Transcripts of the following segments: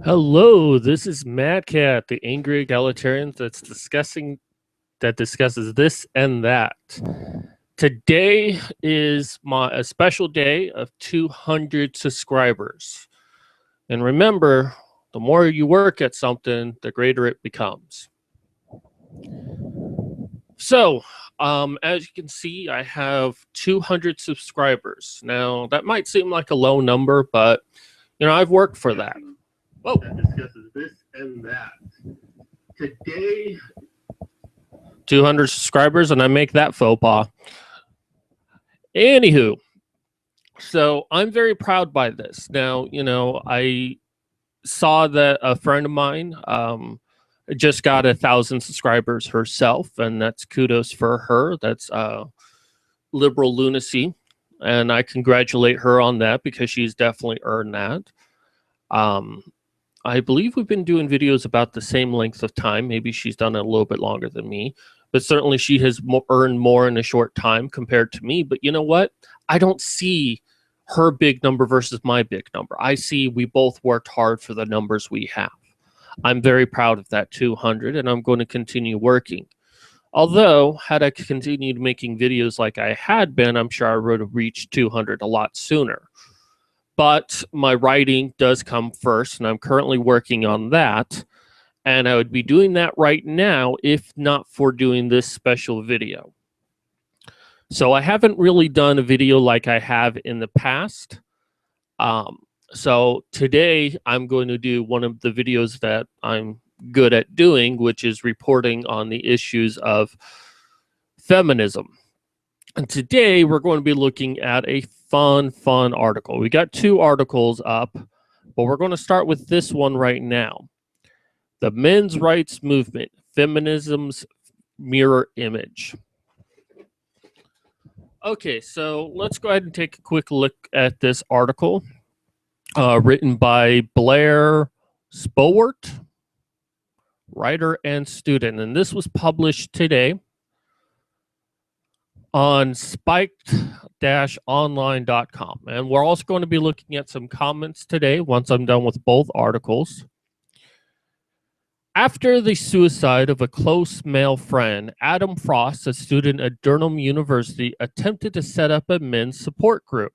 Hello, this is Mad Cat, the angry egalitarian that discusses this and that. Today is a special day of 200 subscribers. And remember, the more you work at something, the greater it becomes. So, as you can see, I have 200 subscribers. Now, that might seem like a low number, but I've worked for that. Whoa. That discusses this and that. Today, 200 subscribers, and I make that faux pas. Anywho, so I'm very proud by this. Now, I saw that a friend of mine just got 1,000 subscribers herself, and that's kudos for her. That's liberal lunacy, and I congratulate her on that because she's definitely earned that. I believe we've been doing videos about the same length of time. Maybe she's done it a little bit longer than me, but certainly she has earned more in a short time compared to me. But you know what? I don't see her big number versus my big number. I see we both worked hard for the numbers we have. I'm very proud of that 200, and I'm going to continue working. Although, had I continued making videos like I had been, I'm sure I would have reached 200 a lot sooner. But my writing does come first, and I'm currently working on that. And I would be doing that right now if not for doing this special video. So I haven't really done a video like I have in the past. So today I'm going to do one of the videos that I'm good at doing, which is reporting on the issues of feminism. And today we're going to be looking at a fun article. We got 2 articles up, but we're going to start with this one right now. The Men's Rights Movement, Feminism's Mirror Image. Okay, so let's go ahead and take a quick look at this article written by Blair Spowart, writer and student. And this was published today on spiked-online.com. And we're also going to be looking at some comments today once I'm done with both articles. After the suicide of a close male friend, Adam Frost, a student at Durham University, attempted to set up a men's support group.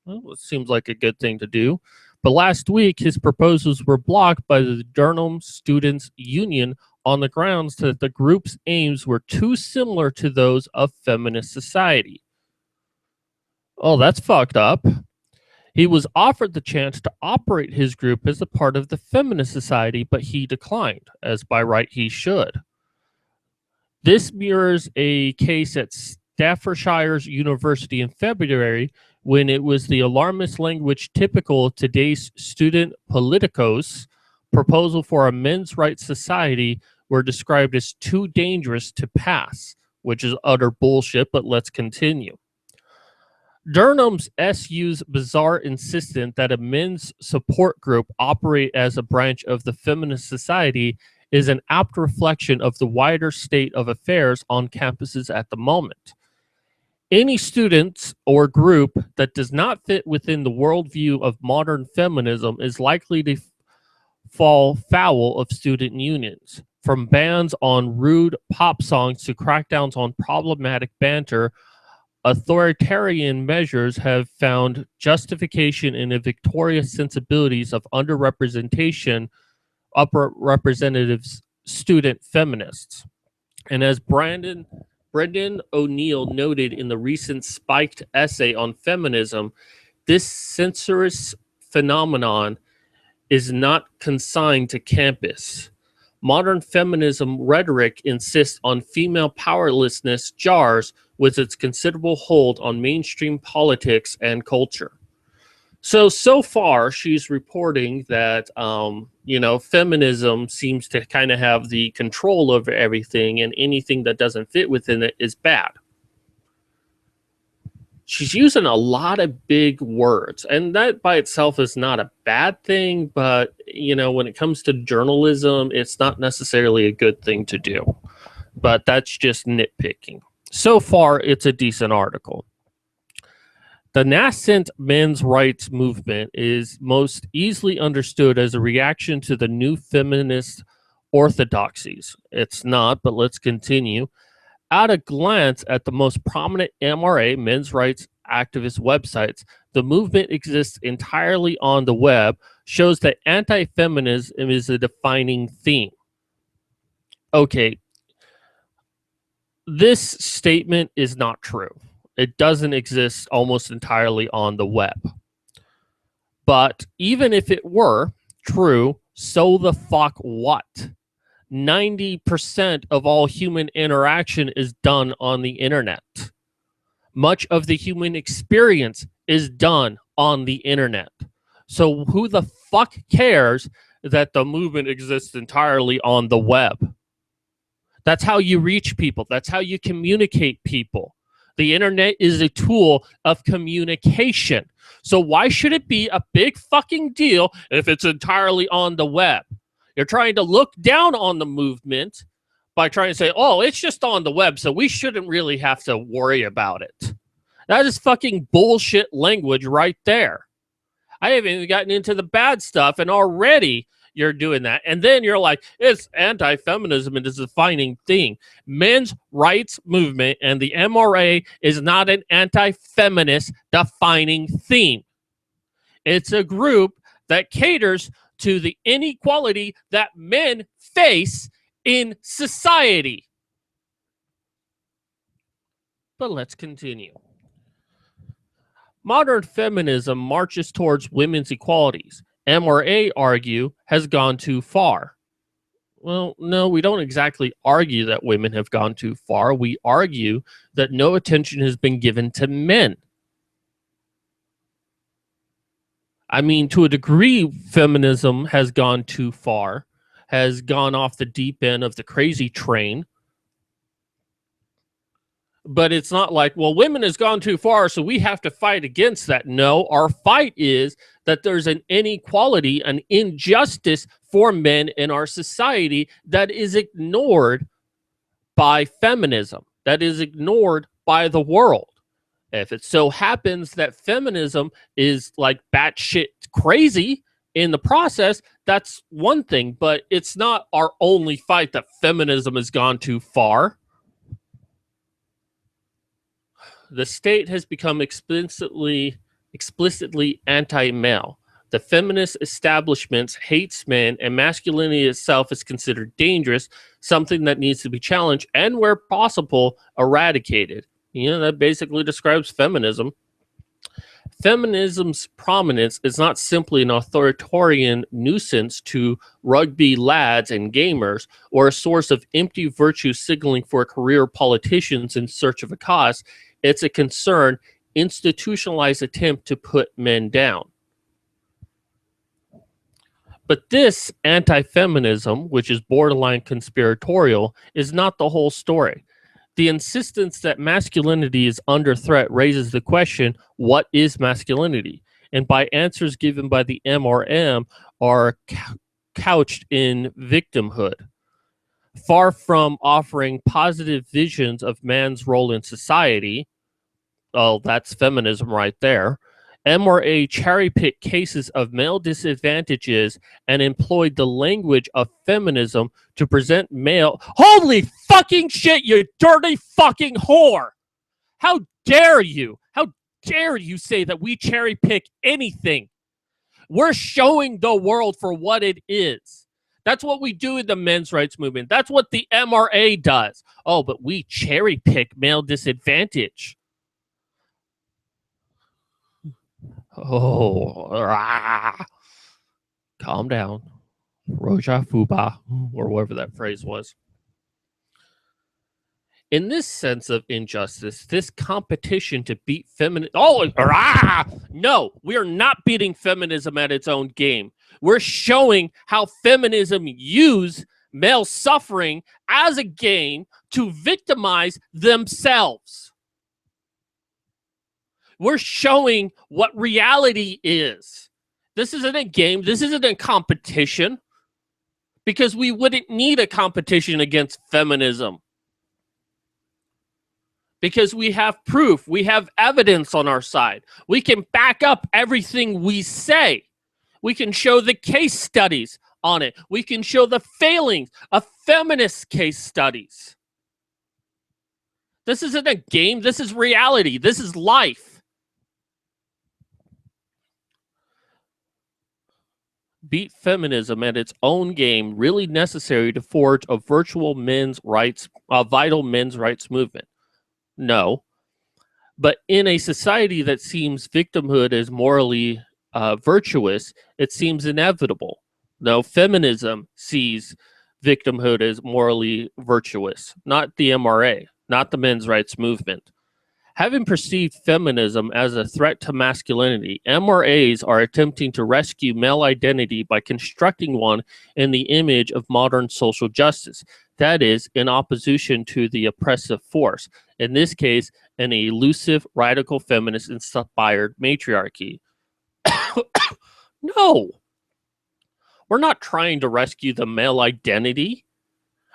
Well, it seems like a good thing to do. But last week, his proposals were blocked by the Durham Students' Union on the grounds that the group's aims were too similar to those of feminist society. Oh, that's fucked up. He was offered the chance to operate his group as a part of the feminist society, but he declined, as by right he should. This mirrors a case at Staffordshire University in February when it was the alarmist language typical of today's student politicos proposal for a men's rights society were described as too dangerous to pass, which is utter bullshit, but let's continue. Durham's SU's bizarre insistence that a men's support group operate as a branch of the feminist society is an apt reflection of the wider state of affairs on campuses at the moment. Any students or group that does not fit within the worldview of modern feminism is likely to fall foul of student unions. From bans on rude pop songs to crackdowns on problematic banter, authoritarian measures have found justification in the victorious sensibilities of underrepresentation, upper representatives, student feminists. And as Brendan O'Neill noted in the recent Spiked essay on feminism, this censorious phenomenon is not consigned to campus. Modern feminism rhetoric insists on female powerlessness jars with its considerable hold on mainstream politics and culture. So far, she's reporting that, feminism seems to kind of have the control over everything, and anything that doesn't fit within it is bad. She's using a lot of big words, and that by itself is not a bad thing, but, when it comes to journalism, it's not necessarily a good thing to do. But that's just nitpicking. So far, it's a decent article. The nascent men's rights movement is most easily understood as a reaction to the new feminist orthodoxies. It's not, but let's continue. At a glance at the most prominent MRA, men's rights activist websites, the movement exists entirely on the web, shows that anti-feminism is a defining theme. Okay, this statement is not true. It doesn't exist almost entirely on the web. But even if it were true, so the fuck what? 90% of all human interaction is done on the internet. Much of the human experience is done on the internet. So who the fuck cares that the movement exists entirely on the web? That's how you reach people. That's how you communicate people. The internet is a tool of communication. So why should it be a big fucking deal if it's entirely on the web? You're trying to look down on the movement by trying to say, oh, it's just on the web, so we shouldn't really have to worry about it. That is fucking bullshit language right there. I haven't even gotten into the bad stuff, and already you're doing that. And then you're like, it's anti-feminism and it's a defining thing. Men's rights movement and the MRA is not an anti-feminist defining theme. It's a group that caters to the inequality that men face in society. But let's continue. Modern feminism marches towards women's equalities. MRA argue has gone too far. Well, no, we don't exactly argue that women have gone too far. We argue that no attention has been given to men. I mean, to a degree, feminism has gone too far, has gone off the deep end of the crazy train. But it's not like, well, women has gone too far, so we have to fight against that. No, our fight is that there's an inequality, an injustice for men in our society that is ignored by feminism, that is ignored by the world. If it so happens that feminism is like batshit crazy in the process, that's one thing, but it's not our only fight that feminism has gone too far. The state has become explicitly anti-male. The feminist establishment hates men, and masculinity itself is considered dangerous, something that needs to be challenged and, where possible, eradicated. You know, that basically describes feminism. Feminism's prominence is not simply an authoritarian nuisance to rugby lads and gamers, or a source of empty virtue signaling for career politicians in search of a cause. It's a concerned, institutionalized attempt to put men down. But this anti-feminism, which is borderline conspiratorial, is not the whole story. The insistence that masculinity is under threat raises the question, what is masculinity? And by answers given by the MRM are couched in victimhood. Far from offering positive visions of man's role in society, oh, that's feminism right there, MRA cherry-picked cases of male disadvantages and employed the language of feminism to present male... Holy fucking shit, you dirty fucking whore! How dare you? How dare you say that we cherry-pick anything? We're showing the world for what it is. That's what we do in the men's rights movement. That's what the MRA does. Oh, but we cherry-pick male disadvantage. Oh, calm down. Roja Fuba, or whatever that phrase was. In this sense of injustice, this competition to beat feminism... No, we are not beating feminism at its own game. We're showing how feminism use male suffering as a game to victimize themselves. We're showing what reality is. This isn't a game. This isn't a competition. Because we wouldn't need a competition against feminism. because we have proof, we have evidence on our side. We can back up everything we say. We can show the case studies on it. We can show the failings of feminist case studies. This isn't a game. This is reality. This is life. Beat feminism at its own game, really necessary to forge a vital men's rights movement. No. But in a society that seems victimhood is morally virtuous, it seems inevitable. No, feminism sees victimhood as morally virtuous, not the MRA, not the men's rights movement. Having perceived feminism as a threat to masculinity, MRAs are attempting to rescue male identity by constructing one in the image of modern social justice. That is, in opposition to the oppressive force. In this case, an elusive, radical feminist-inspired matriarchy. No, we're not trying to rescue the male identity.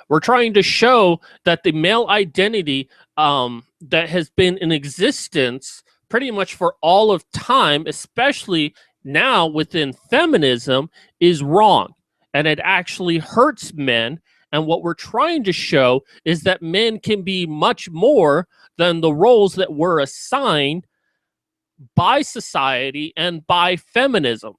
We're trying to show that the male identity that has been in existence pretty much for all of time, especially now within feminism, is wrong. And it actually hurts men. And what we're trying to show is that men can be much more than the roles that were assigned by society and by feminism.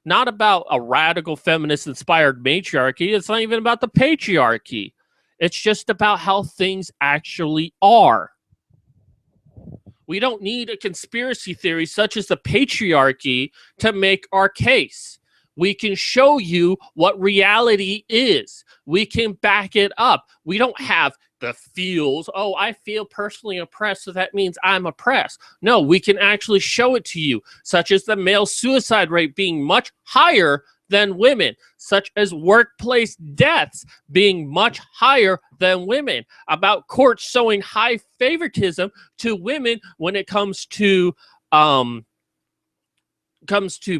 Not about a radical feminist-inspired matriarchy. It's not even about the patriarchy. It's just about how things actually are. We don't need a conspiracy theory such as the patriarchy to make our case. We can show you what reality is. We can back it up. We don't have the feels. Oh, I feel personally oppressed, so that means I'm oppressed. No, we can actually show it to you, such as the male suicide rate being much higher than women, such as workplace deaths being much higher than women, about courts showing high favoritism to women when it comes to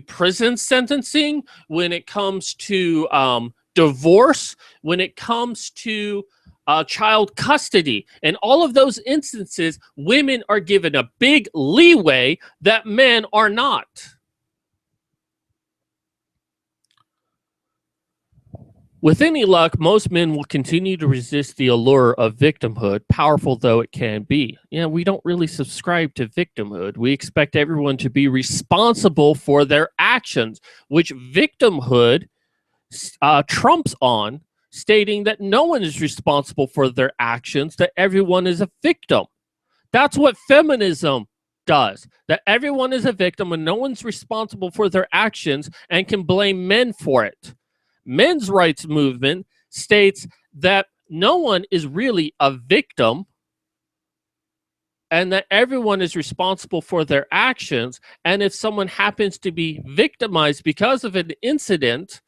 prison sentencing, when it comes to divorce, when it comes to child custody. In all of those instances, women are given a big leeway that men are not. With any luck, most men will continue to resist the allure of victimhood, powerful though it can be. Yeah, we don't really subscribe to victimhood. We expect everyone to be responsible for their actions, which victimhood trumps on, stating that no one is responsible for their actions, that everyone is a victim. That's what feminism does, that everyone is a victim and no one's responsible for their actions and can blame men for it. Men's rights movement states that no one is really a victim and that everyone is responsible for their actions. And if someone happens to be victimized because of an incident,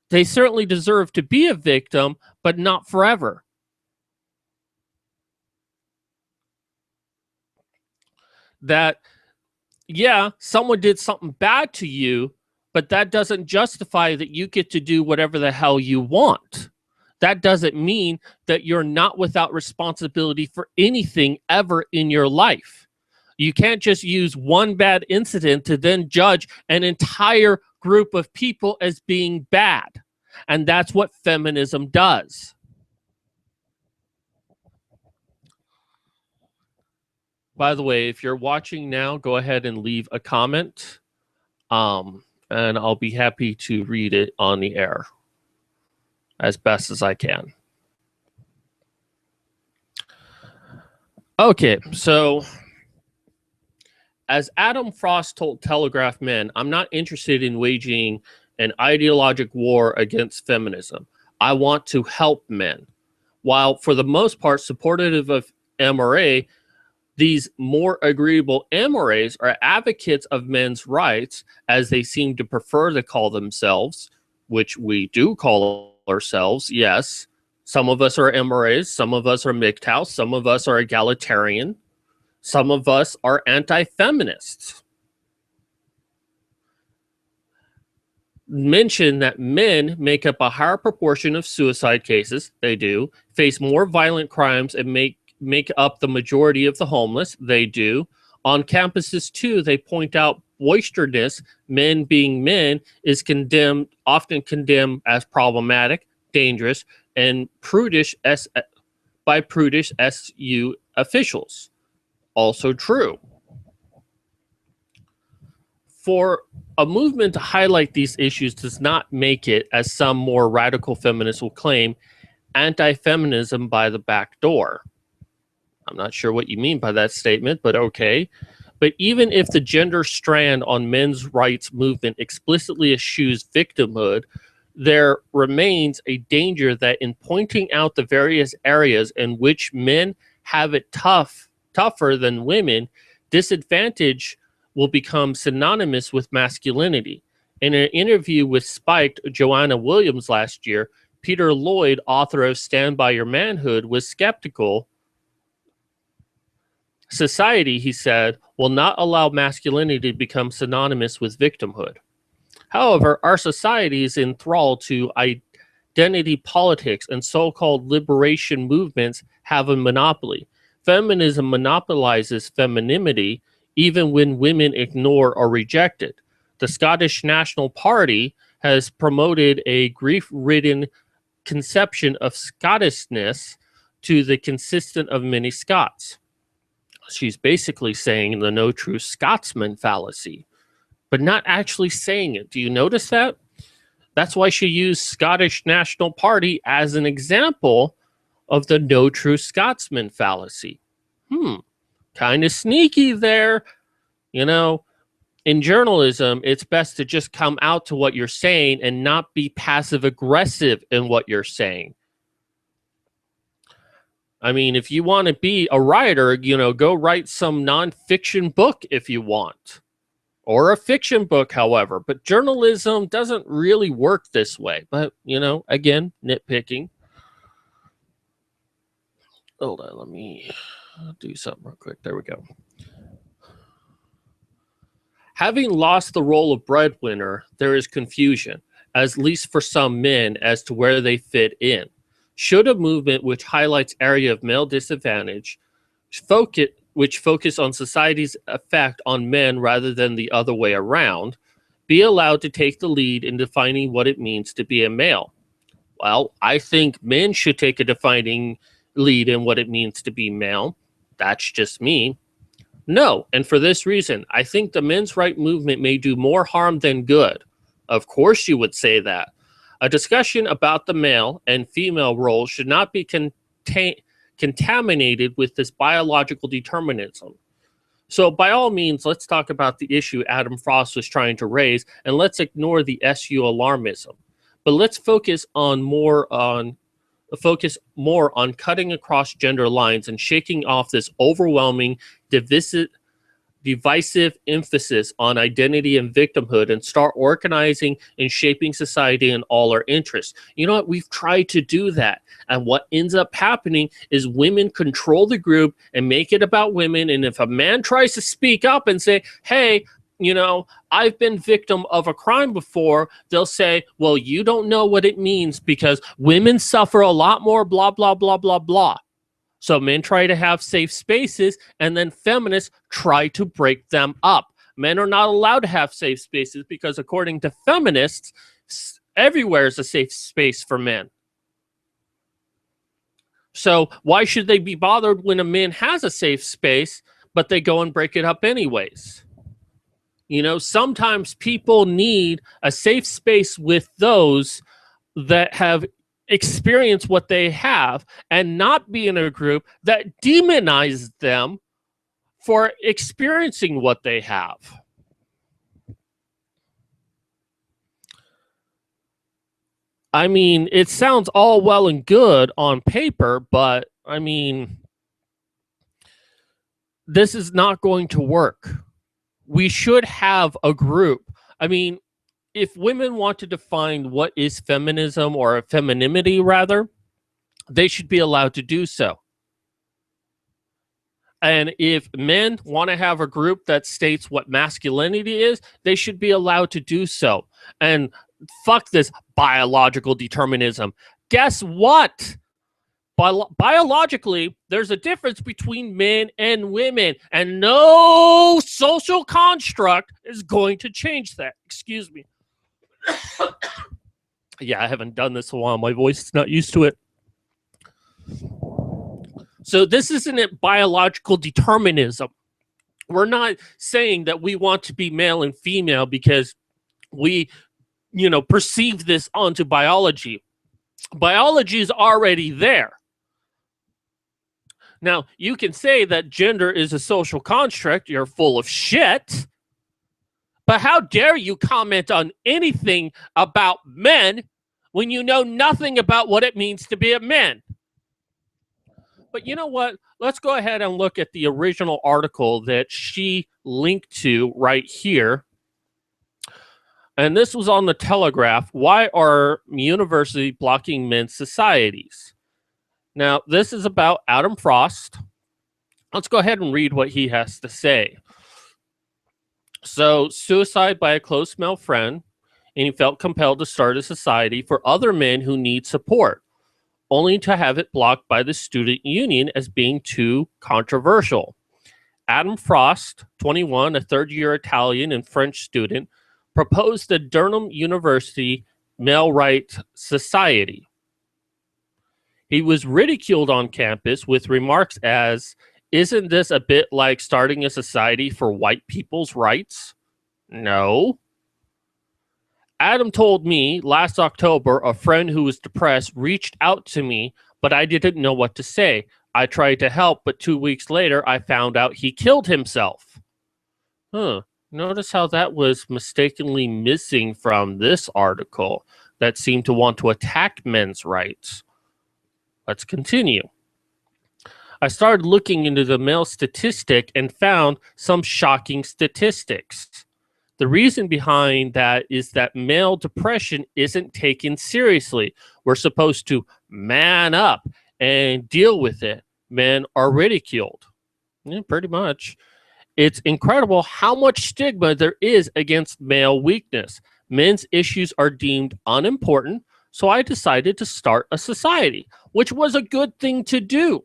they certainly deserve to be a victim, but not forever. That, yeah, someone did something bad to you, but that doesn't justify that you get to do whatever the hell you want. That doesn't mean that you're not without responsibility for anything ever in your life. You can't just use one bad incident to then judge an entire group of people as being bad. And that's what feminism does. By the way, if you're watching now, go ahead and leave a comment. And I'll be happy to read it on the air as best as I can. Okay, so as Adam Frost told Telegraph Men, I'm not interested in waging an ideologic war against feminism. I want to help men. While for the most part supportive of MRA, these more agreeable MRAs are advocates of men's rights, as they seem to prefer to call themselves, which we do call ourselves, yes. Some of us are MRAs, some of us are MGTOW, some of us are egalitarian, some of us are anti-feminists. Mention that men make up a higher proportion of suicide cases, they do, face more violent crimes, and make make up the majority of the homeless. They do. On campuses too, they point out boisterousness, men being men, is often condemned as problematic, dangerous, and prudish by prudish SU officials. Also true. For a movement to highlight these issues does not make it, as some more radical feminists will claim, anti-feminism by the back door. I'm not sure what you mean by that statement, but okay. But even if the gender strand on men's rights movement explicitly eschews victimhood, there remains a danger that in pointing out the various areas in which men have it tougher than women, disadvantage will become synonymous with masculinity. In an interview with Spiked Joanna Williams last year, Peter Lloyd, author of Stand By Your Manhood, was skeptical. Society, he said, will not allow masculinity to become synonymous with victimhood. However, our society is enthralled to identity politics, and so-called liberation movements have a monopoly. Feminism monopolizes femininity even when women ignore or reject it. The Scottish National Party has promoted a grief-ridden conception of Scottishness to the consistent of many Scots. She's basically saying the no true Scotsman fallacy, but not actually saying it. Do you notice that? That's why she used Scottish National Party as an example of the no true Scotsman fallacy. Kind of sneaky there. You know, in journalism, it's best to just come out to what you're saying and not be passive aggressive in what you're saying. I mean, if you want to be a writer, go write some nonfiction book if you want. Or a fiction book, however. But journalism doesn't really work this way. But, again, nitpicking. Hold on, let me do something real quick. There we go. Having lost the role of breadwinner, there is confusion, at least for some men, as to where they fit in. Should a movement which highlights area of male disadvantage, which focus on society's effect on men rather than the other way around, be allowed to take the lead in defining what it means to be a male? Well, I think men should take a defining lead in what it means to be male. That's just me. No, and for this reason, I think the men's right movement may do more harm than good. Of course you would say that. A discussion about the male and female role should not be contaminated with this biological determinism. So by all means, let's talk about the issue Adam Frost was trying to raise, and let's ignore the SU alarmism. But let's focus more on cutting across gender lines and shaking off this overwhelming divisive emphasis on identity and victimhood and start organizing and shaping society in all our interests. You know what? We've tried to do that. And what ends up happening is women control the group and make it about women. And if a man tries to speak up and say, hey, I've been victim of a crime before, they'll say, well, you don't know what it means because women suffer a lot more, blah, blah, blah, blah, blah. So men try to have safe spaces, and then feminists try to break them up. Men are not allowed to have safe spaces because according to feminists, everywhere is a safe space for men. So why should they be bothered when a man has a safe space, but they go and break it up anyways? Sometimes people need a safe space with those that have experience what they have and not be in a group that demonizes them for experiencing what they have. I mean, it sounds all well and good on paper, but I mean, this is not going to work. We should have a group. I mean, if women want to define what is feminism or femininity, rather, they should be allowed to do so. And if men want to have a group that states what masculinity is, they should be allowed to do so. And fuck this biological determinism. Guess what? biologically, there's a difference between men and women, and no social construct is going to change that. Excuse me. Yeah, I haven't done this in a while. My voice is not used to it. So this isn't biological determinism. We're not saying that we want to be male and female because we, perceive this onto biology. Biology is already there. Now, you can say that gender is a social construct. You're full of shit. But how dare you comment on anything about men when you know nothing about what it means to be a man? But you know what? Let's go ahead and look at the original article that she linked to right here. And this was on the Telegraph. Why are universities blocking men's societies? Now, this is about Adam Frost. Let's go ahead and read what he has to say. So, suicide by a close male friend, and he felt compelled to start a society for other men who need support, only to have it blocked by the student union as being too controversial. Adam Frost, 21, a third-year Italian and French student, proposed the Durham University Male Rights Society. He was ridiculed on campus with remarks as, "Isn't this a bit like starting a society for white people's rights?" No. Adam told me last October a friend who was depressed reached out to me, but I didn't know what to say. I tried to help, but 2 weeks later I found out he killed himself. Notice how that was mistakenly missing from this article that seemed to want to attack men's rights. Let's continue. I started looking into the male statistic and found some shocking statistics. The reason behind that is that male depression isn't taken seriously. We're supposed to man up and deal with it. Men are ridiculed. Yeah, pretty much. It's incredible how much stigma there is against male weakness. Men's issues are deemed unimportant, so I decided to start a society, which was a good thing to do.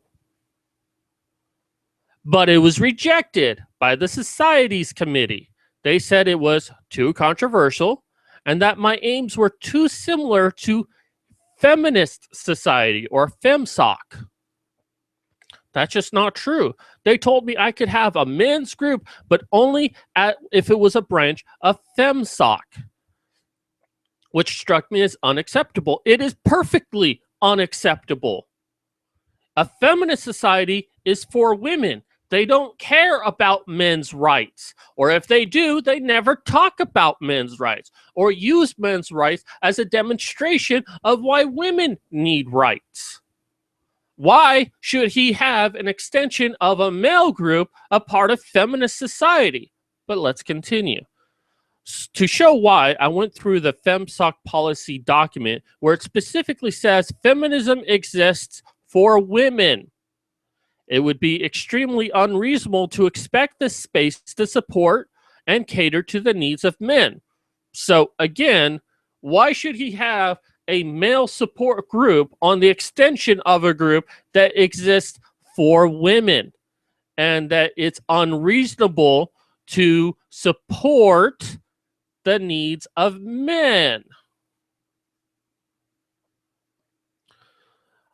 But it was rejected by the society's committee. They said it was too controversial and that my aims were too similar to feminist society or FemSoc. That's just not true. They told me I could have a men's group, but only if it was a branch of FemSoc, which struck me as unacceptable. It is perfectly unacceptable. A feminist society is for women. They don't care about men's rights. Or if they do, they never talk about men's rights or use men's rights as a demonstration of why women need rights. Why should he have an extension of a male group, a part of feminist society? But let's continue. To show why, I went through the FemSoc policy document where it specifically says feminism exists for women. It would be extremely unreasonable to expect this space to support and cater to the needs of men. So again, why should he have a male support group on the extension of a group that exists for women, and that it's unreasonable to support the needs of men?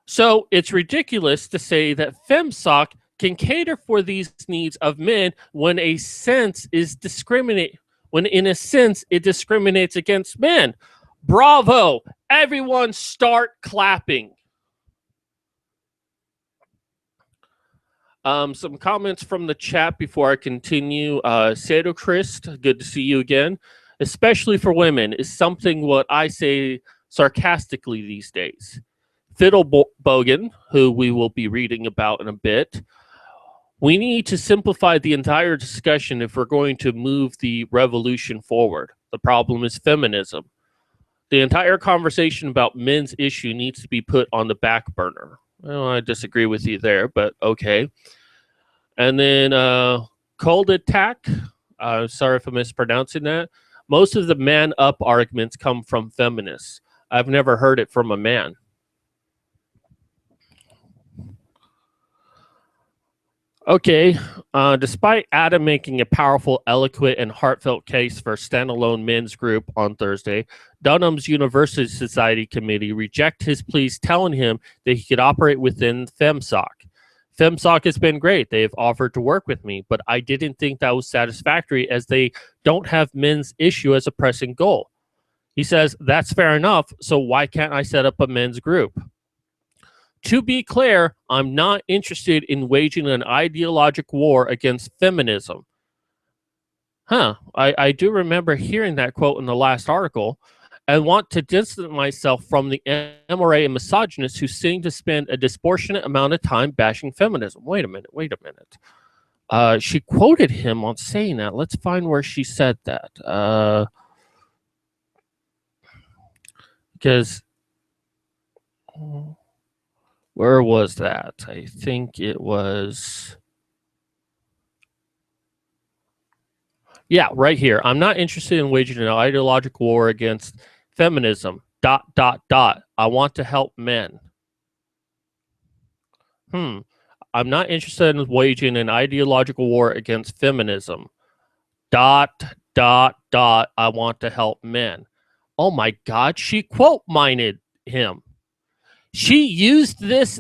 So it's ridiculous to say that FemSoc can cater for these needs of men when in a sense it discriminates against men. Bravo! Everyone start clapping. Some comments from the chat before I continue. Sado Christ, good to see you again. Especially for women is something what I say sarcastically these days. Fiddle Bogan, who we will be reading about in a bit. We need to simplify the entire discussion if we're going to move the revolution forward. The problem is feminism. The entire conversation about men's issue needs to be put on the back burner. Well, I disagree with you there, but okay. And then Cold Attack. Sorry if I'm mispronouncing that. Most of the man up arguments come from feminists. I've never heard it from a man. Okay, despite Adam making a powerful, eloquent, and heartfelt case for a standalone men's group on Thursday, Dunham's University Society Committee rejected his pleas, telling him that he could operate within FEMSOC. FEMSOC has been great. They have offered to work with me, but I didn't think that was satisfactory as they don't have men's issue as a pressing goal. He says, that's fair enough, so why can't I set up a men's group? To be clear, I'm not interested in waging an ideological war against feminism. I do remember hearing that quote in the last article. I want to distance myself from the MRA and misogynists who seem to spend a disproportionate amount of time bashing feminism. Wait a minute. She quoted him on saying that. Let's find where she said that. Because where was that? I think it was... Yeah, right here. I'm not interested in waging an ideological war against feminism. ... I want to help men. I'm not interested in waging an ideological war against feminism. ... I want to help men. Oh my God, she quote mined him. She used this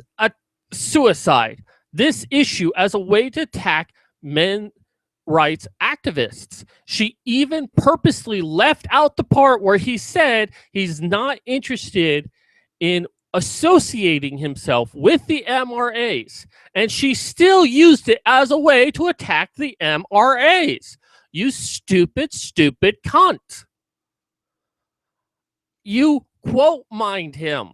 suicide, this issue, as a way to attack men rights activists. She even purposely left out the part where he said he's not interested in associating himself with the MRAs. And she still used it as a way to attack the MRAs. You stupid, stupid cunt. You quote mined him.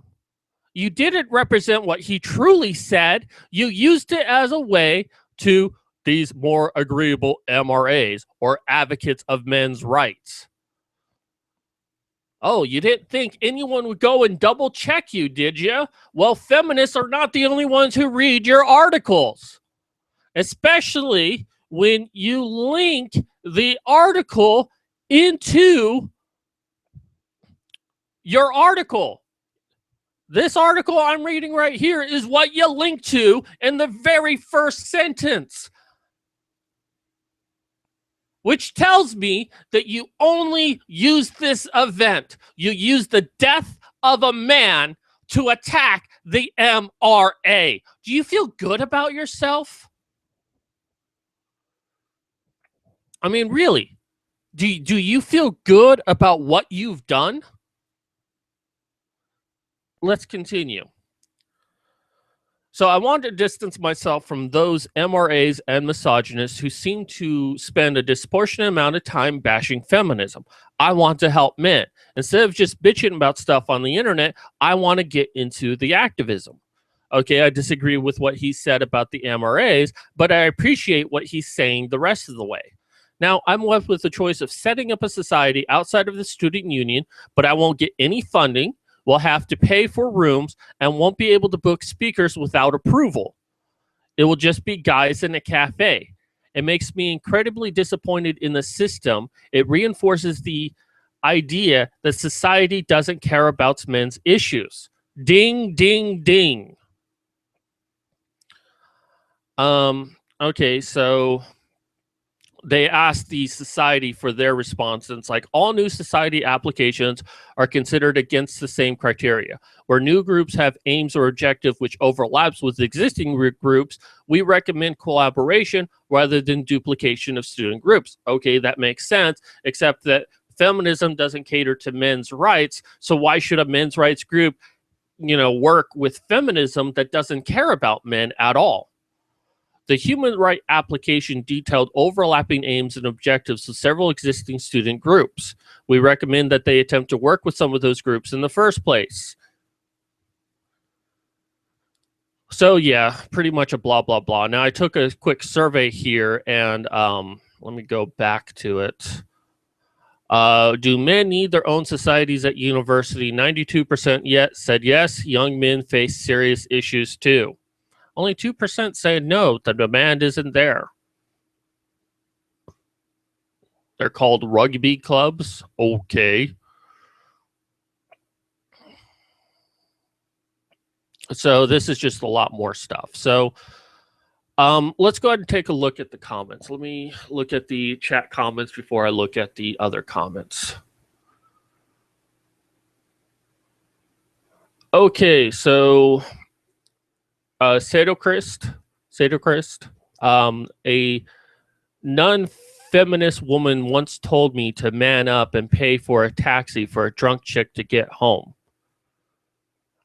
You didn't represent what he truly said. You used it as a way to these more agreeable MRAs or advocates of men's rights. Oh, you didn't think anyone would go and double check you, did you? Well, feminists are not the only ones who read your articles, especially when you link the article into your article. This article I'm reading right here is what you link to in the very first sentence, which tells me that you only use this event. You use the death of a man to attack the MRA. Do you feel good about yourself? I mean, really, do you feel good about what you've done? Let's continue. So I want to distance myself from those MRAs and misogynists who seem to spend a disproportionate amount of time bashing feminism. I want to help men. Instead of just bitching about stuff on the internet, I want to get into the activism. Okay, I disagree with what he said about the MRAs, but I appreciate what he's saying the rest of the way. Now, I'm left with the choice of setting up a society outside of the student union, but I won't get any funding, will have to pay for rooms, and won't be able to book speakers without approval. It will just be guys in a cafe. It makes me incredibly disappointed in the system. It reinforces the idea that society doesn't care about men's issues. Ding, ding, ding. Okay, so they asked the society for their response, and it's like all new society applications are considered against the same criteria. Where new groups have aims or objective which overlaps with existing groups, we recommend collaboration rather than duplication of student groups. Okay, that makes sense, except that feminism doesn't cater to men's rights, so why should a men's rights group, work with feminism that doesn't care about men at all? The human right application detailed overlapping aims and objectives of several existing student groups. We recommend that they attempt to work with some of those groups in the first place. So yeah, pretty much a blah, blah, blah. Now I took a quick survey here and let me go back to it. Do men need their own societies at university? 92% said yes. Young men face serious issues too. Only 2% say no, the demand isn't there. They're called rugby clubs. Okay. So this is just a lot more stuff. So Let's go ahead and take a look at the comments. Let me look at the chat comments before I look at the other comments. Okay, so Sadochrist, a non-feminist woman once told me to man up and pay for a taxi for a drunk chick to get home.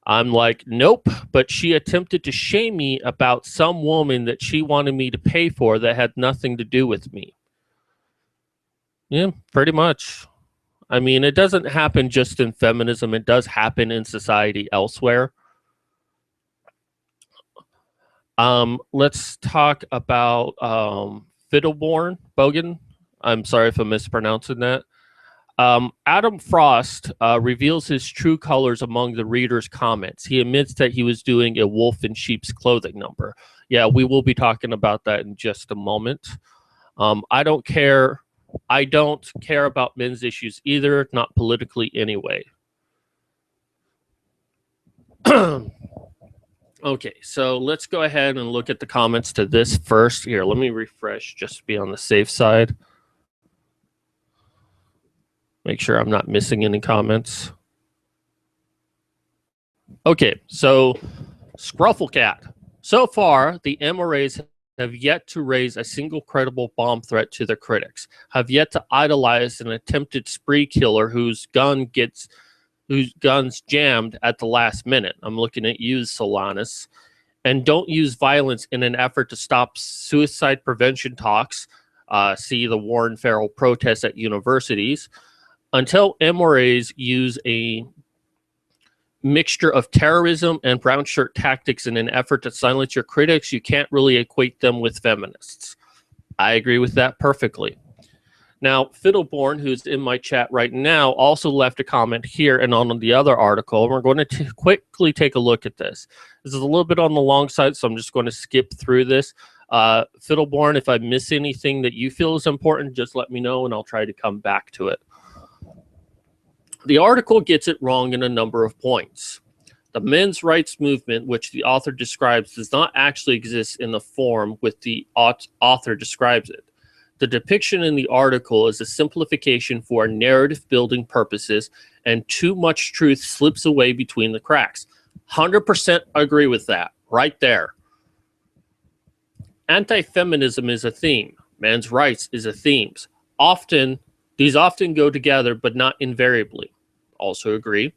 I'm like, nope, but she attempted to shame me about some woman that she wanted me to pay for that had nothing to do with me. Yeah, pretty much. I mean, it doesn't happen just in feminism. It does happen in society elsewhere. Let's talk about Fiddleborn Bogan. I'm sorry if I'm mispronouncing that. Adam Frost reveals his true colors among the reader's comments. He admits that he was doing a wolf in sheep's clothing number. Yeah, we will be talking about that in just a moment. I don't care about men's issues either, not politically anyway. Okay, so let's go ahead and look at the comments to this first. Here, let me refresh just to be on the safe side. Make sure I'm not missing any comments. Okay, so Scrufflecat. So far, the MRAs have yet to raise a single credible bomb threat to their critics, have yet to idolize an attempted spree killer whose gun's jammed at the last minute. I'm looking at you, Solanus. And don't use violence in an effort to stop suicide prevention talks. See the Warren Farrell protests at universities. Until MRAs use a mixture of terrorism and brown shirt tactics in an effort to silence your critics, you can't really equate them with feminists. I agree with that perfectly. Now, Fiddleborn, who's in my chat right now, also left a comment here and on the other article. We're going to quickly take a look at this. This is a little bit on the long side, so I'm just going to skip through this. Fiddleborn, if I miss anything that you feel is important, just let me know and I'll try to come back to it. The article gets it wrong in a number of points. The men's rights movement, which the author describes, does not actually exist in the form which the author describes it. The depiction in the article is a simplification for narrative building purposes, and too much truth slips away between the cracks. 100% agree with that, right there. Anti-feminism is a theme. Men's rights is a theme. These often go together, but not invariably. Also agree.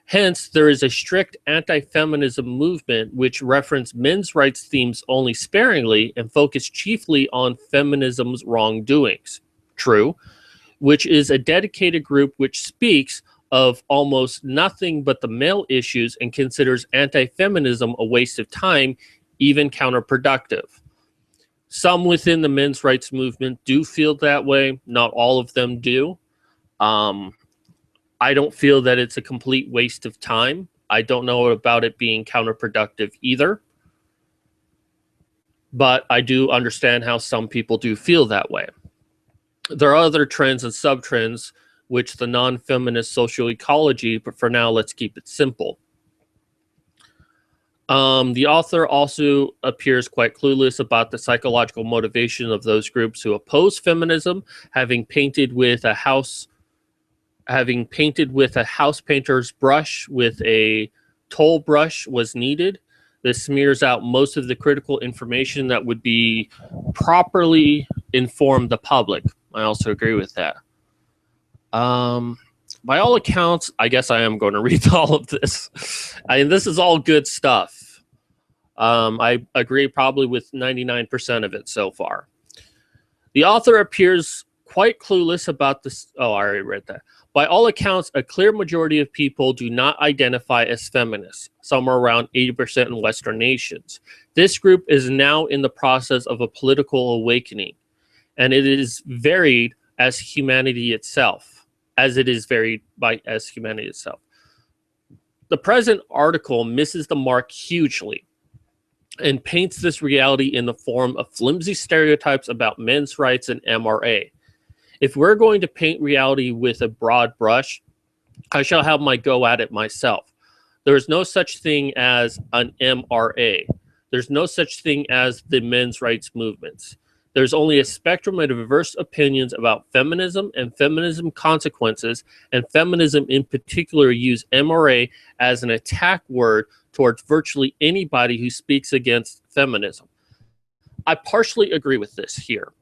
Hence, there is a strict anti-feminism movement which reference men's rights themes only sparingly and focus chiefly on feminism's wrongdoings. True. Which is a dedicated group which speaks of almost nothing but the male issues and considers anti-feminism a waste of time, even counterproductive. Some within the men's rights movement do feel that way. Not all of them do. I don't feel that it's a complete waste of time. I don't know about it being counterproductive either. But I do understand how some people do feel that way. There are other trends and sub-trends, which the non-feminist social ecology, but for now, let's keep it simple. The author also appears quite clueless about the psychological motivation of those groups who oppose feminism, having painted with a house painter's brush with a toll brush was needed. This smears out most of the critical information that would be properly inform the public. I also agree with that. By all accounts, I guess I am going to read all of this. This is all good stuff. I agree probably with 99% of it so far. The author appears quite clueless about this. Oh, I already read that. By all accounts, a clear majority of people do not identify as feminists, somewhere around 80% in Western nations. This group is now in the process of a political awakening, and it is varied as humanity itself, as it is varied as humanity itself. The present article misses the mark hugely and paints this reality in the form of flimsy stereotypes about men's rights and MRA. If we're going to paint reality with a broad brush, I shall have my go at it myself. There is no such thing as an MRA. There's no such thing as the men's rights movements. There's only a spectrum of diverse opinions about feminism and feminism consequences, and feminism in particular use MRA as an attack word towards virtually anybody who speaks against feminism. I partially agree with this here.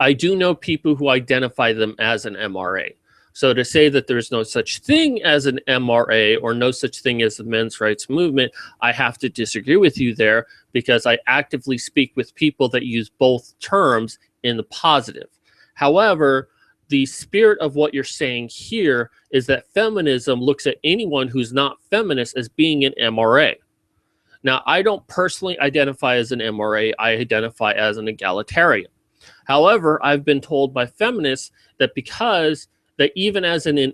I do know people who identify them as an MRA. So to say that there's no such thing as an MRA or no such thing as the men's rights movement, I have to disagree with you there, because I actively speak with people that use both terms in the positive. However, the spirit of what you're saying here is that feminism looks at anyone who's not feminist as being an MRA. Now, I don't personally identify as an MRA. I identify as an egalitarian. However, I've been told by feminists that because that even as an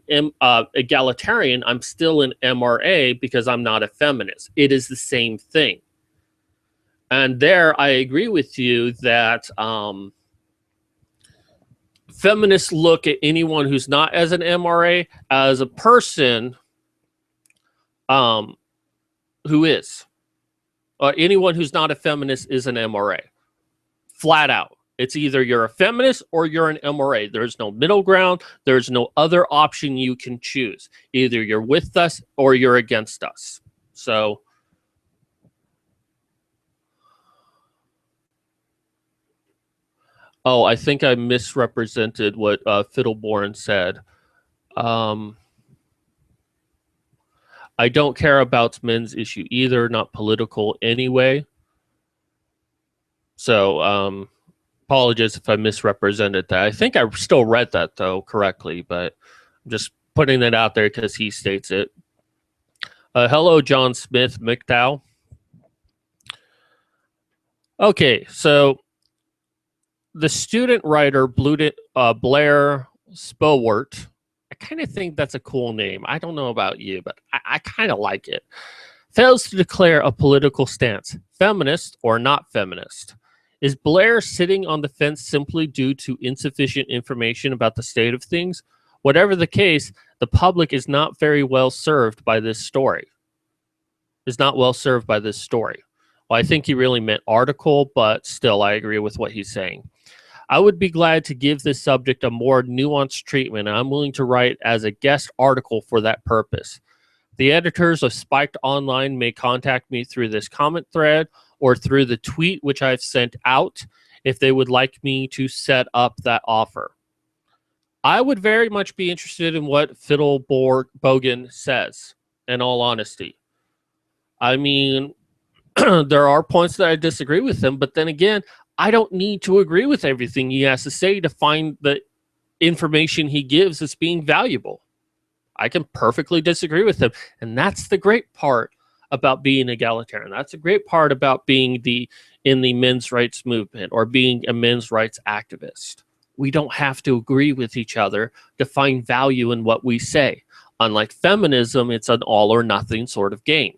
egalitarian, I'm still an MRA because I'm not a feminist. It is the same thing. And there, I agree with you that feminists look at anyone who's not as an MRA as a person who is. Anyone who's not a feminist is an MRA. Flat out. It's either you're a feminist or you're an MRA. There's no middle ground. There's no other option you can choose. Either you're with us or you're against us. So, oh, I think I misrepresented what Fiddleborn said. I don't care about men's issue either, not political anyway. So, apologies if I misrepresented that. I think I still read that, though, correctly, but I'm just putting that out there because he states it. Hello, John Smith, McDowell. Okay, so the student writer Blair Spowart, I kind of think that's a cool name. I don't know about you, but I kind of like it. Fails to declare a political stance, feminist or not feminist. Is Blair sitting on the fence simply due to insufficient information about the state of things? Whatever the case, the public is not very well served by this story. Well, I think he really meant article, but still, I agree with what he's saying. I would be glad to give this subject a more nuanced treatment, and I'm willing to write as a guest article for that purpose. The editors of Spiked Online may contact me through this comment thread or through the tweet which I've sent out if they would like me to set up that offer. I would very much be interested in what Fiddlebogen says, in all honesty. I mean, there are points that I disagree with him, but then again, I don't need to agree with everything he has to say to find the information he gives as being valuable. I can perfectly disagree with him. And that's the great part about being egalitarian. That's a great part about being in the men's rights movement or being a men's rights activist. We don't have to agree with each other to find value in what we say. Unlike feminism, it's an all or nothing sort of game.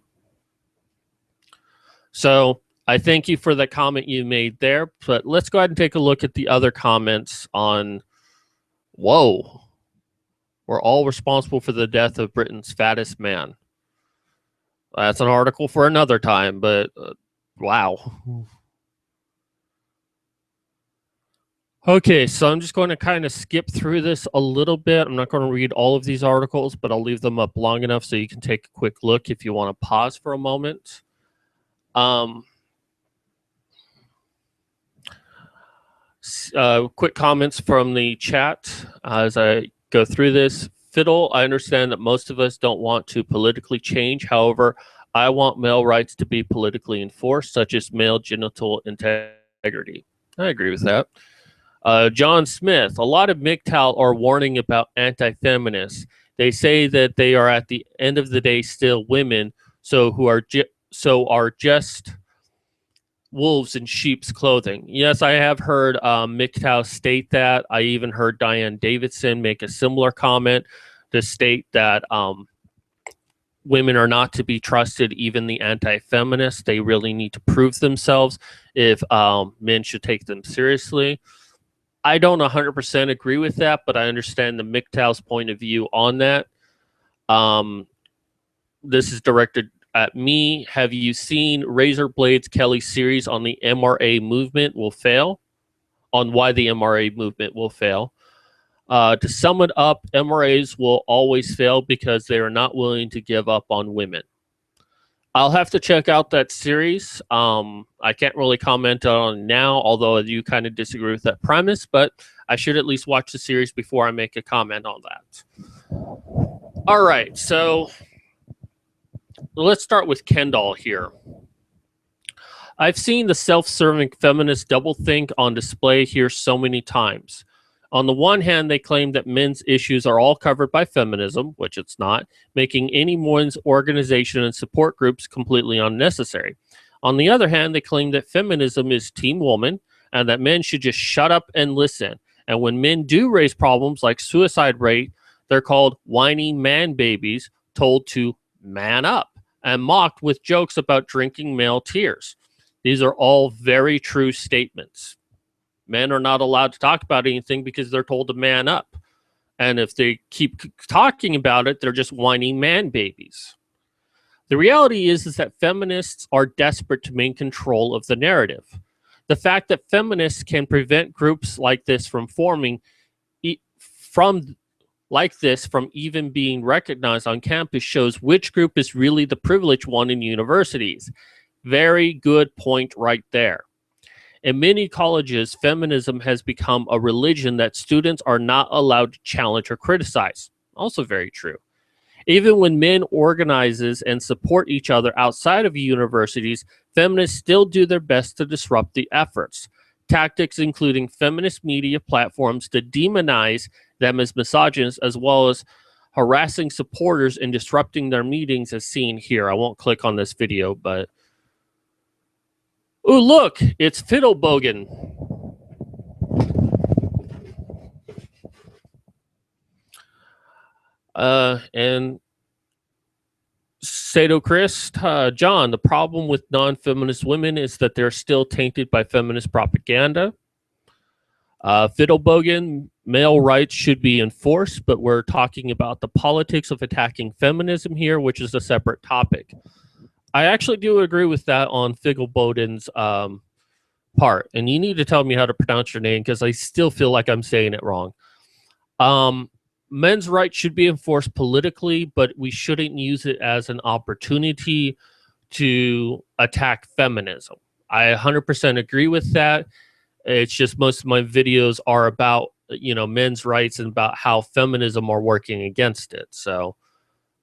So I thank you for the comment you made there, but let's go ahead and take a look at the other comments on, whoa, we're all responsible for the death of Britain's fattest man. That's an article for another time, but wow. Okay, so I'm just going to kind of skip through this a little bit. I'm not going to read all of these articles, but I'll leave them up long enough so you can take a quick look if you want to pause for a moment. Quick comments from the chat as I go through this. Fiddle, I understand that most of us don't want to politically change. However, I want male rights to be politically enforced, such as male genital integrity. I agree with that. John Smith, a lot of MGTOW are warning about anti-feminists. They say that they are at the end of the day still women, so are just wolves in sheep's clothing. Yes, I have heard MGTOW state that. I even heard Diane Davidson make a similar comment to state that women are not to be trusted, even the anti-feminists. They really need to prove themselves if men should take them seriously. I don't 100% agree with that, but I understand the MGTOW's point of view on that. This is directed at me, have you seen Razor Blades Kelly's series on the MRA movement will fail? On why the MRA movement will fail. To sum it up, MRAs will always fail because they are not willing to give up on women. I'll have to check out that series. I can't really comment on it now, although I do kind of disagree with that premise, but I should at least watch the series before I make a comment on that. All right, so let's start with Kendall here. I've seen the self-serving feminist doublethink on display here so many times. On the one hand, they claim that men's issues are all covered by feminism, which it's not, making any women's organization and support groups completely unnecessary. On the other hand, they claim that feminism is team woman and that men should just shut up and listen. And when men do raise problems like suicide rate, they're called whiny man babies, told to man up, and mocked with jokes about drinking male tears. These are all very true statements. Men are not allowed to talk about anything because they're told to man up. And if they keep talking about it, they're just whiny man babies. The reality is that feminists are desperate to maintain control of the narrative. The fact that feminists can prevent groups like this from forming, from even being recognized on campus shows which group is really the privileged one in universities. Very good point right there. In many colleges, feminism has become a religion that students are not allowed to challenge or criticize. Also very true. Even when men organize and support each other outside of universities, feminists still do their best to disrupt the efforts. Tactics including feminist media platforms to demonize them as misogynists, as well as harassing supporters and disrupting their meetings, as seen here. I won't click on this video, but oh, look, it's Fiddlebogan. And Sato Christ, John, the problem with non-feminist women is that they're still tainted by feminist propaganda. Fiddlebogan, male rights should be enforced, but we're talking about the politics of attacking feminism here, which is a separate topic. I actually do agree with that on Fiddlebogan's part, and you need to tell me how to pronounce your name because I still feel like I'm saying it wrong. Men's rights should be enforced politically, but we shouldn't use it as an opportunity to attack feminism. I 100% agree with that. It's just most of my videos are about, men's rights and about how feminism are working against it. So,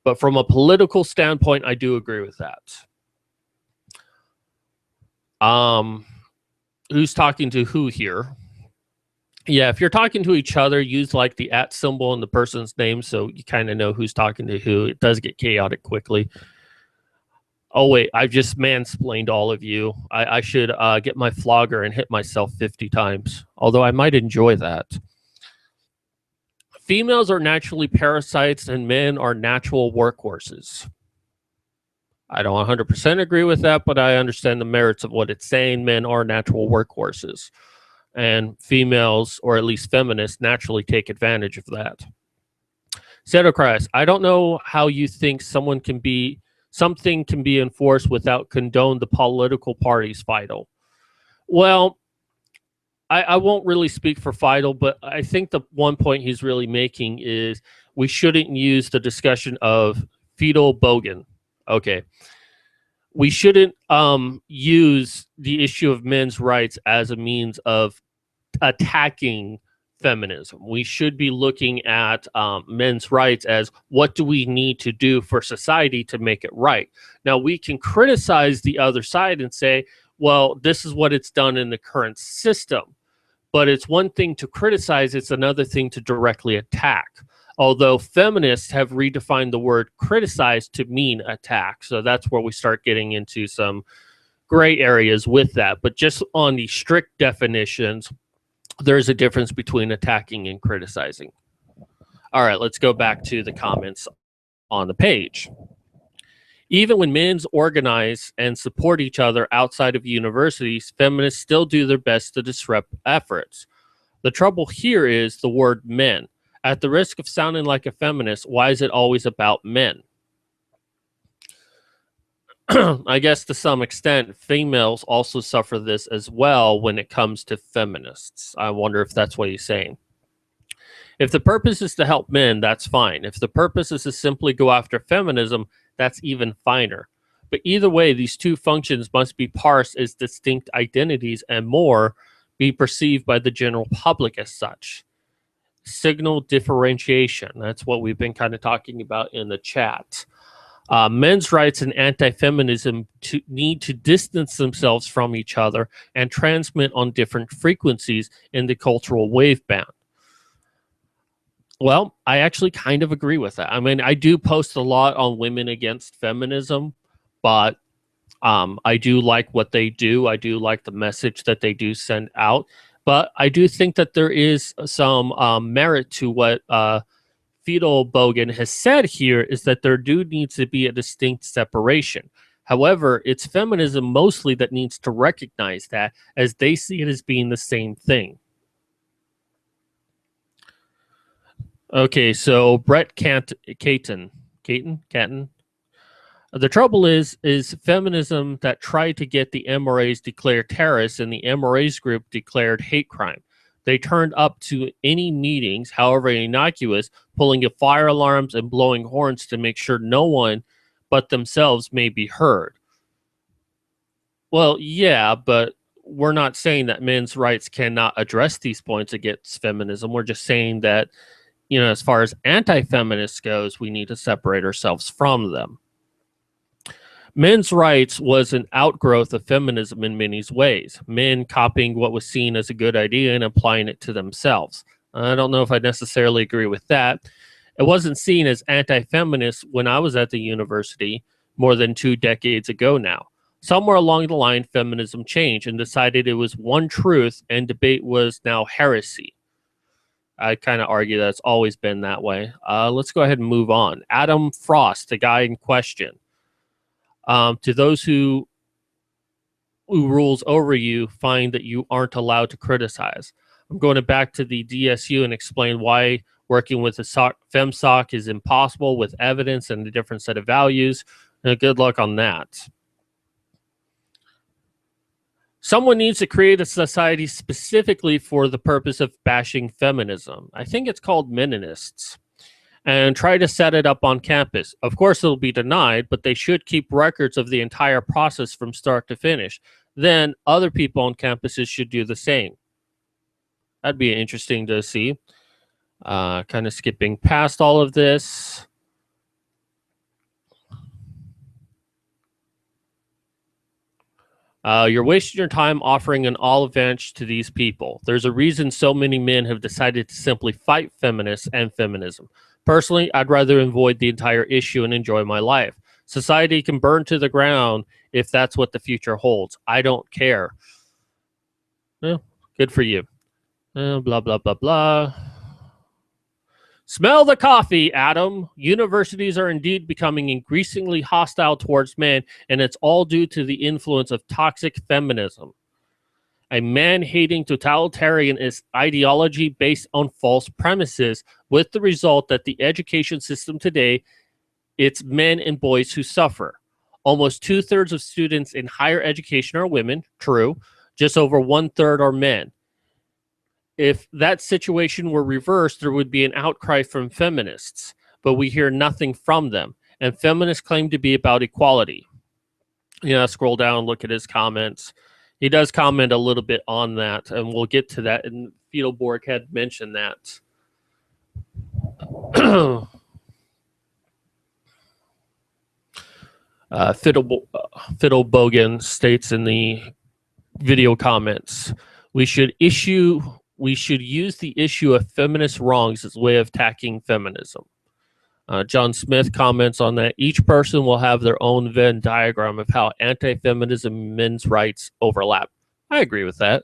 but from a political standpoint, I do agree with that. Who's talking to who here? Yeah, if you're talking to each other, use like the @ symbol in the person's name so you kind of know who's talking to who. It does get chaotic quickly. Oh, wait, I just mansplained all of you. I should get my flogger and hit myself 50 times, although I might enjoy that. Females are naturally parasites and men are natural workhorses. I don't 100% agree with that, but I understand the merits of what it's saying. Men are natural workhorses. And females, or at least feminists, naturally take advantage of that. Sedocras, I don't know how you think something can be enforced without condone the political parties, Fidel. Well, I won't really speak for Fidel, but I think the one point he's really making is we shouldn't use the discussion of fetal bogan. Okay. We shouldn't use the issue of men's rights as a means of attacking feminism. We should be looking at men's rights as what do we need to do for society to make it right. Now, we can criticize the other side and say, well, this is what it's done in the current system. But it's one thing to criticize, it's another thing to directly attack. Although feminists have redefined the word criticize to mean attack. So that's where we start getting into some gray areas with that. But just on the strict definitions, there's a difference between attacking and criticizing. All right, let's go back to the comments on the page. Even when men organize and support each other outside of universities, feminists still do their best to disrupt efforts. The trouble here is the word men. At the risk of sounding like a feminist, why is it always about men? I guess to some extent, females also suffer this as well when it comes to feminists. I wonder if that's what he's saying. If the purpose is to help men, that's fine. If the purpose is to simply go after feminism, that's even finer. But either way, these two functions must be parsed as distinct identities and more be perceived by the general public as such. Signal differentiation. That's what we've been kind of talking about in the chat. Men's rights and anti-feminism need to distance themselves from each other and transmit on different frequencies in the cultural waveband. Well, I actually kind of agree with that. I mean, I do post a lot on women against feminism, but I do like what they do. I do like the message that they do send out. But I do think that there is some merit to what Fetal Bogan has said here, is that there do needs to be a distinct separation. However, it's feminism mostly that needs to recognize that, as they see it as being the same thing. Okay, so Brett Caton. The trouble is feminism that tried to get the MRAs declared terrorists, and the MRAs group declared hate crime. They turned up to any meetings, however innocuous, pulling of fire alarms and blowing horns to make sure no one but themselves may be heard. Well, yeah, but we're not saying that men's rights cannot address these points against feminism. We're just saying that, as far as anti-feminists goes, we need to separate ourselves from them. Men's rights was an outgrowth of feminism in many ways, men copying what was seen as a good idea and applying it to themselves. I don't know if I necessarily agree with that. It wasn't seen as anti-feminist when I was at the university more than 2 decades ago now. Somewhere along the line, feminism changed and decided it was one truth, and debate was now heresy. I kind of argue that it's always been that way. Let's go ahead and move on. Adam Frost, the guy in question. To those who rules over you, find that you aren't allowed to criticize. I'm going back to the DSU and explain why working with a FemSoc is impossible with evidence and a different set of values. Good luck on that. Someone needs to create a society specifically for the purpose of bashing feminism. I think it's called Meninists. And try to set it up on campus. Of course, it'll be denied, but they should keep records of the entire process from start to finish. Then other people on campuses should do the same. That'd be interesting to see. Kind of skipping past all of this. You're wasting your time offering an olive branch to these people. There's a reason so many men have decided to simply fight feminists and feminism. Personally, I'd rather avoid the entire issue and enjoy my life. Society can burn to the ground if that's what the future holds. I don't care. Well, good for you. Blah, blah, blah, blah. Smell the coffee, Adam. Universities are indeed becoming increasingly hostile towards men, and it's all due to the influence of toxic feminism. A man-hating totalitarianist ideology based on false premises, with the result that the education system today, it's men and boys who suffer. Almost 2/3 of students in higher education are women, true. Just over 1/3 are men. If that situation were reversed, there would be an outcry from feminists, but we hear nothing from them. And feminists claim to be about equality. Scroll down, look at his comments. He does comment a little bit on that, and we'll get to that. And Fiedelborg had mentioned that. Fiddlebogan states in the video comments, we should use the issue of feminist wrongs as a way of attacking feminism. John Smith comments on that. Each person will have their own Venn diagram of how anti-feminism and men's rights overlap. I agree with that.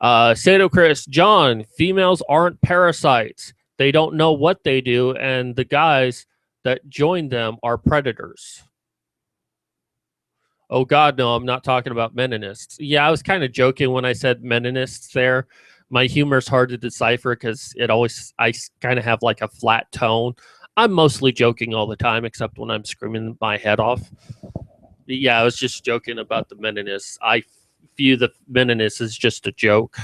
Sato Chris, John, females aren't parasites. They don't know what they do, and the guys that join them are predators. Oh, God, no, I'm not talking about Meninists. Yeah, I was kind of joking when I said Meninists there. My humor is hard to decipher because I kind of have like a flat tone. I'm mostly joking all the time, except when I'm screaming my head off. Yeah, I was just joking about the Menonists. I view the Menonists as just a joke.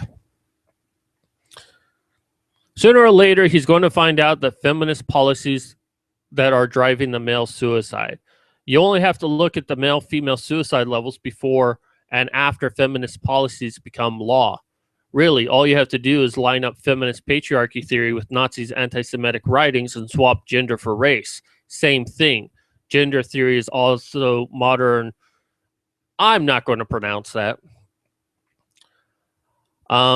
Sooner or later, he's going to find out that feminist policies that are driving the male suicide. You only have to look at the male female suicide levels before and after feminist policies become law. Really, all you have to do is line up feminist patriarchy theory with Nazis' anti Semitic writings and swap gender for race. Same thing. Gender theory is also modern. I'm not going to pronounce that.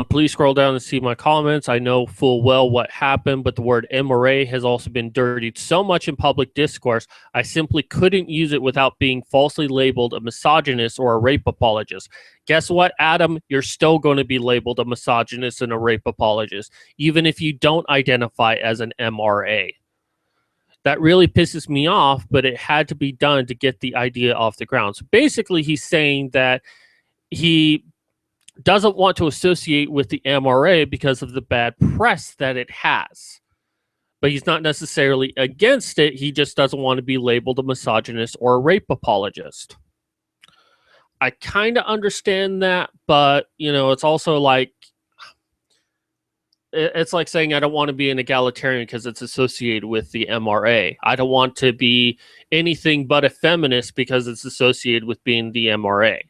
Please scroll down and see my comments. I know full well what happened, but the word MRA has also been dirtied so much in public discourse, I simply couldn't use it without being falsely labeled a misogynist or a rape apologist. Guess what, Adam? You're still going to be labeled a misogynist and a rape apologist, even if you don't identify as an MRA. That really pisses me off, but it had to be done to get the idea off the ground. So basically, he's saying that he doesn't want to associate with the MRA because of the bad press that it has. But he's not necessarily against it. He just doesn't want to be labeled a misogynist or a rape apologist. I kind of understand that, but, you know, it's also like, it's like saying I don't want to be an egalitarian because it's associated with the MRA. I don't want to be anything but a feminist because it's associated with being the MRA.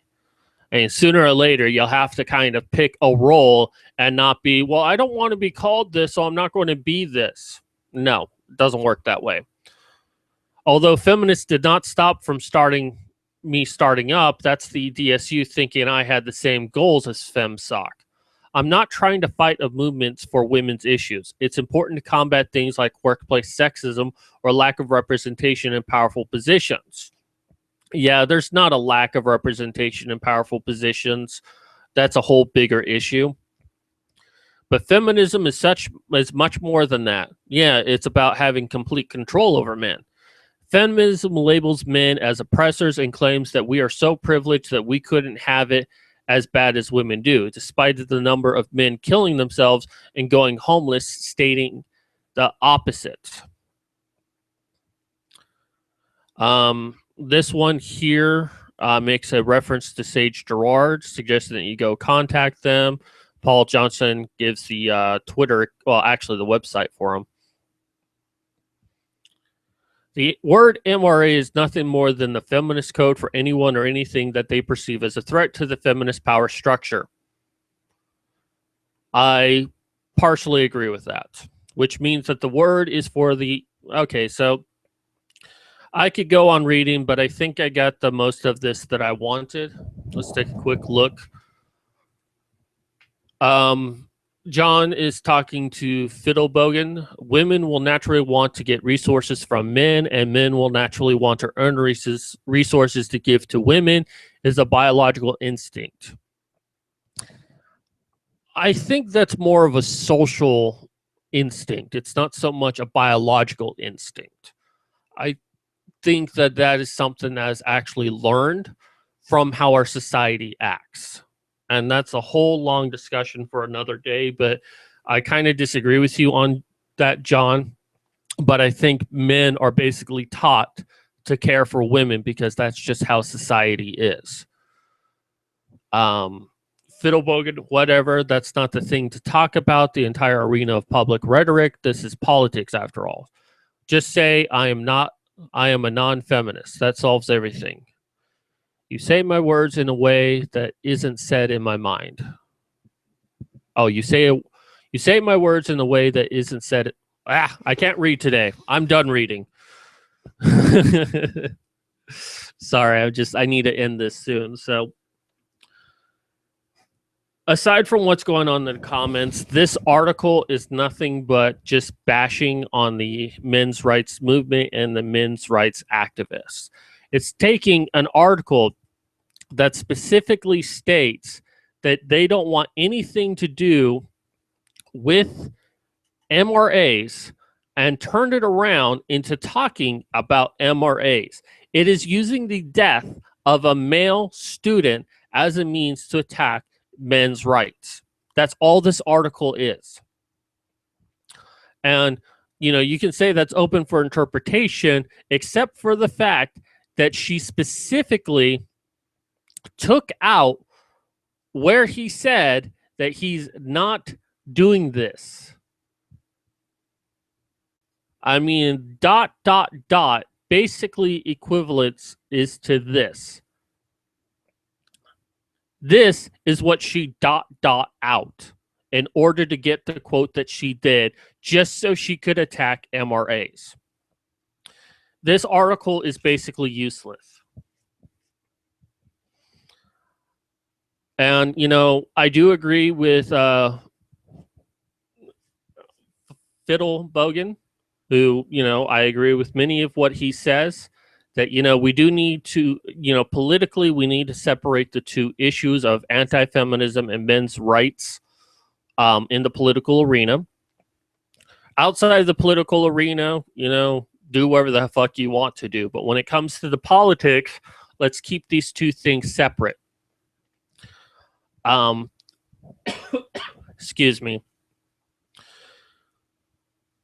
And sooner or later, you'll have to kind of pick a role and not be, well, I don't want to be called this, so I'm not going to be this. No, it doesn't work that way. Although feminists did not stop from starting up, that's the DSU thinking I had the same goals as FemSoc. I'm not trying to fight a movement for women's issues. It's important to combat things like workplace sexism or lack of representation in powerful positions. Yeah, there's not a lack of representation in powerful positions. That's a whole bigger issue. But feminism is much more than that. Yeah, it's about having complete control over men. Feminism labels men as oppressors and claims that we are so privileged that we couldn't have it as bad as women do, despite the number of men killing themselves and going homeless, stating the opposite. This one here makes a reference to Sage Gerard, suggesting that you go contact them. Paul Johnson gives the Twitter, well, actually the website for him. The word MRA is nothing more than the feminist code for anyone or anything that they perceive as a threat to the feminist power structure. I partially agree with that, which means that the word is for the, okay, so I could go on reading, but I think I got the most of this that I wanted. Let's take a quick look. John is talking to Fiddlebogan. Women will naturally want to get resources from men, and men will naturally want to earn resources to give to women. Is a biological instinct. I think that's more of a social instinct. It's not so much a biological instinct. I think that is something that is actually learned from how our society acts. And that's a whole long discussion for another day, but I kind of disagree with you on that, John. But I think men are basically taught to care for women because that's just how society is. Fiddlebogan, whatever, that's not the thing to talk about, the entire arena of public rhetoric. This is politics, after all. Just say, I am a non-feminist. That solves everything. You say my words in a way that isn't said in my mind. Oh, you say my words in a way that isn't said. I can't read today. I'm done reading. Sorry, I need to end this soon. So, aside from what's going on in the comments, this article is nothing but just bashing on the men's rights movement and the men's rights activists. It's taking an article that specifically states that they don't want anything to do with MRAs and turned it around into talking about MRAs. It is using the death of a male student as a means to attack men's rights. That's all this article is. And, you know, you can say that's open for interpretation, except for the fact that she specifically took out where he said that he's not doing this. I mean, ... basically equivalence is to this. This is what she ... out in order to get the quote that she did, just so she could attack MRAs. This article is basically useless. And, you know, I do agree with Fiddle Bogan, who, you know, I agree with many of what he says, that, you know, we do need to, you know, politically, we need to separate the two issues of anti-feminism and men's rights in the political arena. Outside of the political arena, you know, do whatever the fuck you want to do. But when it comes to the politics, let's keep these two things separate. Excuse me.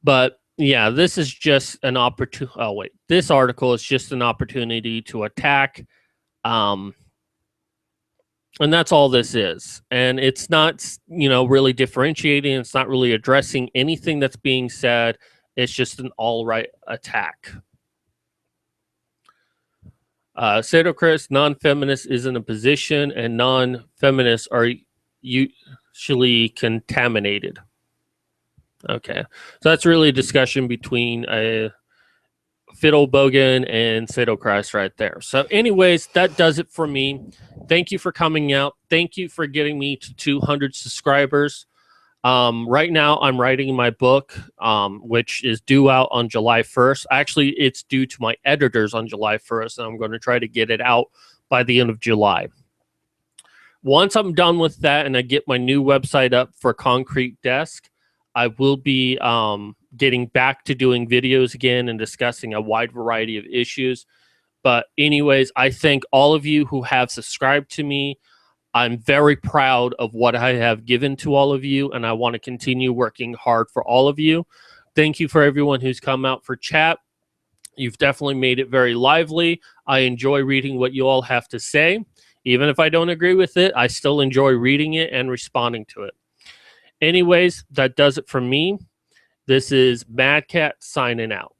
But yeah, this is just an opportunity. Oh, wait. This article is just an opportunity to attack. And that's all this is. And it's not, you know, really differentiating. It's not really addressing anything that's being said. It's just an all-right attack. Pseudo-Chris, non-feminist is in a position, and non-feminists are usually contaminated. Okay, so that's really a discussion between Fiddle Bogan and Pseudo-Chris right there. So anyways, that does it for me. Thank you for coming out. Thank you for getting me to 200 subscribers. Right now, I'm writing my book, which is due out on July 1st. Actually, it's due to my editors on July 1st, and I'm going to try to get it out by the end of July. Once I'm done with that and I get my new website up for Concrete Desk, I will be getting back to doing videos again and discussing a wide variety of issues. But anyways, I thank all of you who have subscribed to me. I'm very proud of what I have given to all of you, and I want to continue working hard for all of you. Thank you for everyone who's come out for chat. You've definitely made it very lively. I enjoy reading what you all have to say. Even if I don't agree with it, I still enjoy reading it and responding to it. Anyways, that does it for me. This is Mad Cat signing out.